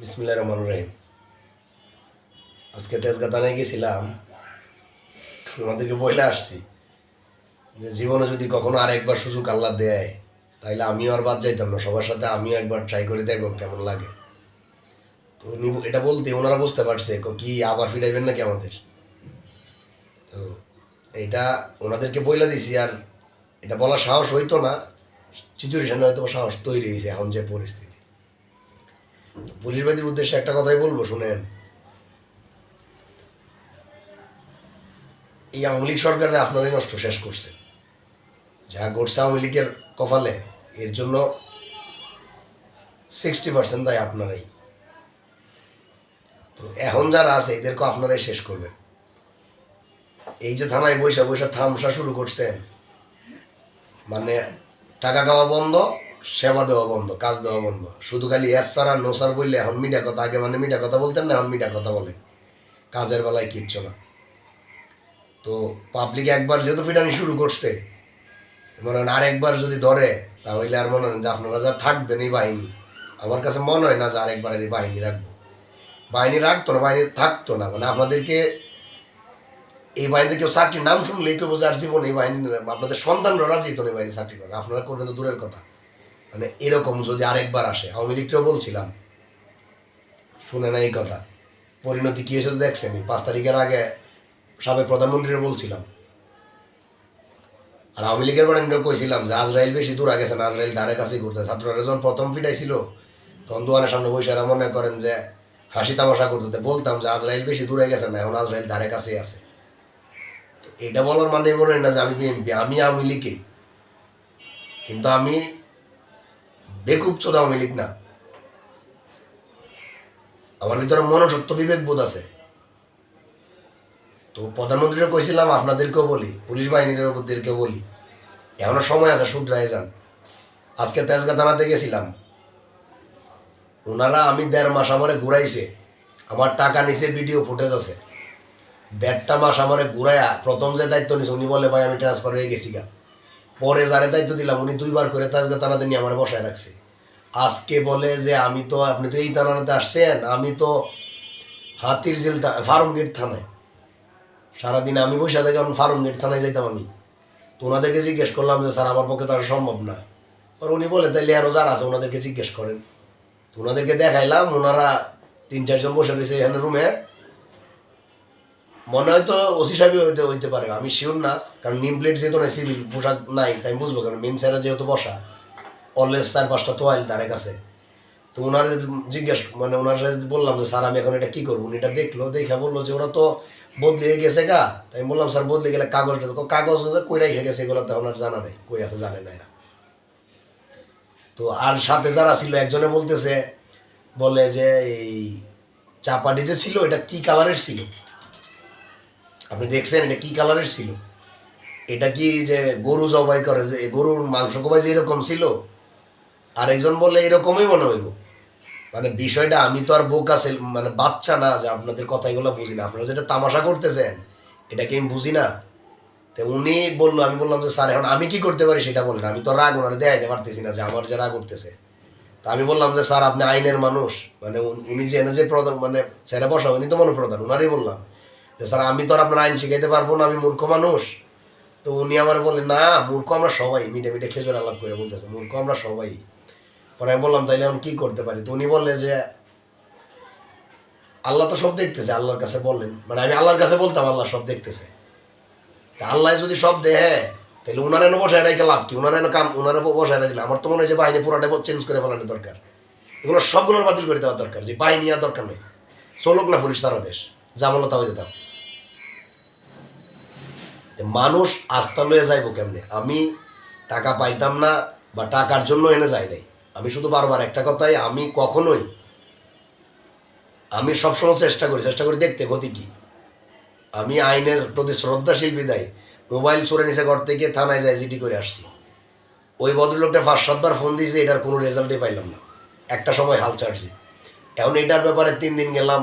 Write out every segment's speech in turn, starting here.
বিসমিল্লাহির রহমানির রহিম। আজকে তেজগাঁ থানায় গেছিলাম, আমাদেরকে বইলে আসছি যে জীবনে যদি কখনো আরেকবার সুযোগ আল্লাহ দেয় তাইলে আমিও আর বাদ যাইতাম না, সবার সাথে আমিও একবার ট্রাই করে দেখব কেমন লাগে। তো উনি এটা বলতে ওনারা বুঝতে পারছে কি আবার ফিরাইবেন নাকি আমাদের। তো এটা ওনাদেরকে বইলা দিছি, আর এটা বলার সাহস হইতো না, সিচুয়েশনে হয়তো সাহস তৈরি হয়েছে এখন যে পরিস্থিতি। পুলিশ বাদীর উদ্দেশ্যে একটা কথাই বলবো, শুনেন। এই আওয়ামী লীগ সরকারে আপনারাই নষ্ট শেষ করছে, যা ঘটছে আওয়ামী লীগের কপালে, এর জন্য 60% দায় আপনারাই। তো এখন যারা আছে এদেরকে আপনারাই শেষ করবেন। এই যে থানায় বৈশা বৈশা থামসা শুরু করছেন, মানে টাকা খাওয়া বন্ধ, সেবা দেওয়া বন্ধ, কাজ দেওয়া বন্ধ, শুধু খালি এস স্যার আর নো স্যার বললে এখন মিডিয়া কথা, আগে মানে মিডিয়া কথা বলতেন না, এখন মিডিয়া কথা বলেন, কাজের বেলায় কিচ্ছু না। তো পাবলিক একবার যেহেতু ফিটানি শুরু করছে, মনে হয় আরেকবার যদি ধরে তাহলে আর মনে হয় যে আপনারা যা থাকবেন এই বাহিনী, আমার কাছে মনে হয় না যে আরেকবার এই বাহিনী রাখবো। বাহিনী রাখতো না, বাহিনী থাকতো না, মানে আপনাদেরকে এই বাহিনীতে কেউ চাকরির নাম শুনলেই কেউ বোঝে আর জীবন এই বাহিনী, আপনাদের সন্তানরা রাজি হতো না এই বাহিনী চাকরি করে, আপনারা করবেন তো দূরের কথা। মানে এরকম যদি আরেকবার আসে, আওয়ামী লীগকেও বলছিলাম, শুনে না এই কথা, পরিণতি কি হয়েছে দেখছেন। 5 তারিখের আগে সাবেক প্রধানমন্ত্রীরা বলছিলাম, আর আওয়ামী লীগের বাড়ি কইছিলাম যে আজরাইল বেশি দূর গেছে না, আজরাইল ধারে কাছেই ঘুরতে। ছাত্ররা যখন প্রথম ফিটাইছিল তখন দোয়ানের সামনে বৈশারা মনে করেন যে হাসি তামাশা করতে, বলতাম যে আজরাইল বেশি দূরে গেছে না, এখন আজরাইল ধারে কাছেই আছে। তো এটা বলার মানে মনে হয় না যে আমি বিএনপি, আমি আওয়ামী লীগই, কিন্তু আমি বেকুব চোদ আওয়ামী লীগ না। আমার ভিতরে মনসত্ব বিবেক বোধ আছে। তো প্রধানমন্ত্রীরা কইছিলাম, আপনাদেরকেও বলি, পুলিশ বাহিনীর ওদেরকেও বলি, এখনো সময় আছে, শুধরাই যান। আজকে তেজগাঁ থানাতে গেছিলাম, ওনারা আমি 1.5 মাস আমারে ঘুরাইছে, আমার টাকা নিচে ভিডিও ফুটেজ আছে। 1.5টা মাস আমারে ঘুরাইয়া প্রথম যে দায়িত্ব নিছে উনি বলে ভাই আমি ট্রান্সফার হয়ে গেছি গা। পরে যারে দায়িত্ব দিলাম উনি 2বার করে তেজগাঁ থানাতে নিয়ে আমার বসায় রাখছে। আজকে বলে যে আমি তো, আপনি তো এই থানাতে আসছেন, আমি তো হাতির জেল ফার্ম গেট থানায়, সারাদিন আমি বসে থেকে ফার্ম গেট থানায় যাইতাম আমি। তো ওনাদেরকে জিজ্ঞেস করলাম যে স্যার আমার পক্ষে তো আর সম্ভব না। আর উনি বলে তাইলে আরও যারা আছে ওনাদেরকে জিজ্ঞেস করেন। তো ওনাদেরকে দেখাইলাম, ওনারা 3-4 জন বসে রয়েছে এখানে রুমে। মনে হয় তো ওসি সাহেবই হইতে পারে, আমি শিওর না, কারণ নিম প্লেট যেহেতু নাই, সিভিল পোশাক নাই, তাই আমি বুঝবো, কারণ মেন স্যারে যেহেতু বসা, অলওয়েজ 4-5টা তোয়াইল তার কাছে। তো ওনার জিজ্ঞেস, মানে ওনার বললাম যে স্যার আমি এখন এটা কী করবো। উনি এটা দেখলো, দেখা বললো যে ওরা তো বদলে গেছে গা। তাই আমি বললাম স্যার বদলে গেলে কাগজটা, কাগজ কই রেখে গেছে এগুলো তো ওনার জানা নেই, কই আছে জানে না এরা। তো আর সাথে যারা ছিল একজনে বলতেছে, বলে যে এই চাপাটি যে ছিল এটা কি কালারের ছিল, আপনি দেখছেন এটা কি কালারের ছিল, এটা কি যে গরু জবাই করে যে গরুর মাংস কবাই যে এরকম ছিল। আর একজন বলে এরকমই মনে হইব। মানে বিষয়টা, আমি তো আর বোকা মানে বাচ্চা না যে আপনাদের কথা এগুলো বুঝি না, আপনারা যেটা তামাশা করতেছেন এটা কি আমি বুঝি না। তো উনি বললো, আমি বললাম যে স্যার এখন আমি কি করতে পারি সেটা বলেন, আমি তো রাগ ওনারা দেখাইতে পারতেছি না যে আমার যে রাগ উঠতেছে। তা আমি বললাম যে স্যার আপনি আইনের মানুষ, মানে উনি যে এনে যে প্রধান, মানে ছেড়ে বসা উনি তো মনোপ্রধান, ওনারই বললাম যে স্যার আমি তো আর আপনার আইন শিখাইতে পারবো না, আমি মূর্খ মানুষ। তো উনি আমার বলে না মূর্খ আমরা সবাই, মিটে মিটে খেজুর আলাপ করে বলতেছে মূর্খ আমরা সবাই। পরে আমি বললাম তাইলে এখন কি করতে পারি। তো উনি বললে যে আল্লাহ তো সব দেখতেছে, আল্লাহর কাছে বললেন, মানে আমি আল্লাহর কাছে বলতাম আল্লাহ সব দেখতেছে। আল্লাহ যদি সব দেহে তাহলে উনার এনে বসায় রেখে লাভ কি, উনার এনে কাম উনারা বসায় রাখলে আমার তো মনে হয় যে বাহিনী পুরোটা চেঞ্জ করে ফেলানো দরকার, এগুলো সবগুলোর বাতিল করে দেওয়া দরকার, যে বাহিনী আর দরকার নেই, চলুক না পুলিশ সারা দেশ, জামালতা হয়ে যেতাম। মানুষ আস্থা লয়ে যাইব কেমনে, আমি টাকা পাইতাম না বা টাকার জন্য এনে যাই নাই, আমি শুধু বারবার একটা কথাই, আমি কখনোই, আমি সবসময় চেষ্টা করি দেখতে গতি কি। আমি আইনের প্রতি শ্রদ্ধাশীল বিদায় মোবাইল চোরে নিচে ঘর থেকে থানায় যায় জিডি করে আসছি। ওই ভদ্রলোকটা 5-7 বার ফোন দিয়েছে, এটার কোনো রেজাল্টই পাইলাম না, একটা সময় হাল ছাড়ছি। এখন এটার ব্যাপারে 3 দিন গেলাম,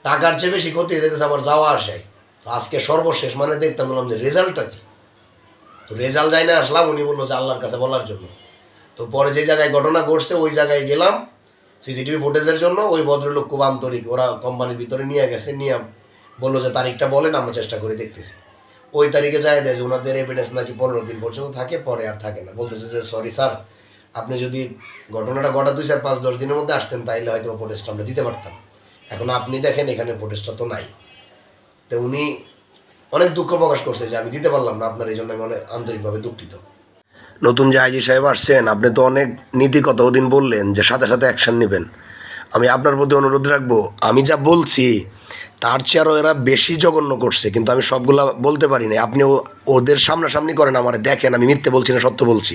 টাকার চেয়ে বেশি ক্ষতি হয়ে যেতেছে আমার যাওয়া আসায়। তো আজকে সর্বশেষ মানে দেখতাম, বললাম যে রেজাল্টটা কি। তো রেজাল্ট যাই না আসলাম, উনি বললো যে আল্লাহর কাছে বলার জন্য। তো পরে যে জায়গায় ঘটনা ঘটছে ওই জায়গায় গেলাম, সিসিটিভি ফুটেজের জন্য ওই ভদ্রলোক খুব আন্তরিক, ওরা কোম্পানির ভিতরে নিয়ে গেছে, নিয়ে বললো যে তারিখটা বলেন, আমরা চেষ্টা করে দেখতেছি। ওই তারিখে যায় দেয় যে ওনাদের এভিডেন্স নাকি 15 দিন পর্যন্ত থাকে, পরে আর থাকে না। বলতেছে যে সরি স্যার, আপনি যদি ঘটনাটা ঘটা 2, 4, 5, 10 দিনের মধ্যে আসতেন তাইলে হয়তো ফুটেজটা আমরা দিতে পারতাম। এখন আপনি দেখেন এখানে ফুটেজটা তো নাই। তো উনি অনেক দুঃখ প্রকাশ করছে যে আমি দিতে পারলাম না আপনার, এই জন্য আমি অনেক আন্তরিকভাবে দুঃখিত। নতুন যে আইজি সাহেব আসছেন, আপনি তো অনেক নীতি কথা ওদিন বললেন যে সাথে সাথে অ্যাকশন নেবেন। আমি আপনার প্রতি অনুরোধ রাখবো, আমি যা বলছি তার চেয়ে আরও এরা বেশি জঘন্য করছে, কিন্তু আমি সবগুলা বলতে পারি না। আপনি ওদের সামনাসামনি করেন, আমার দেখেন, আমি মিথ্যে বলছি না, সত্য বলছি।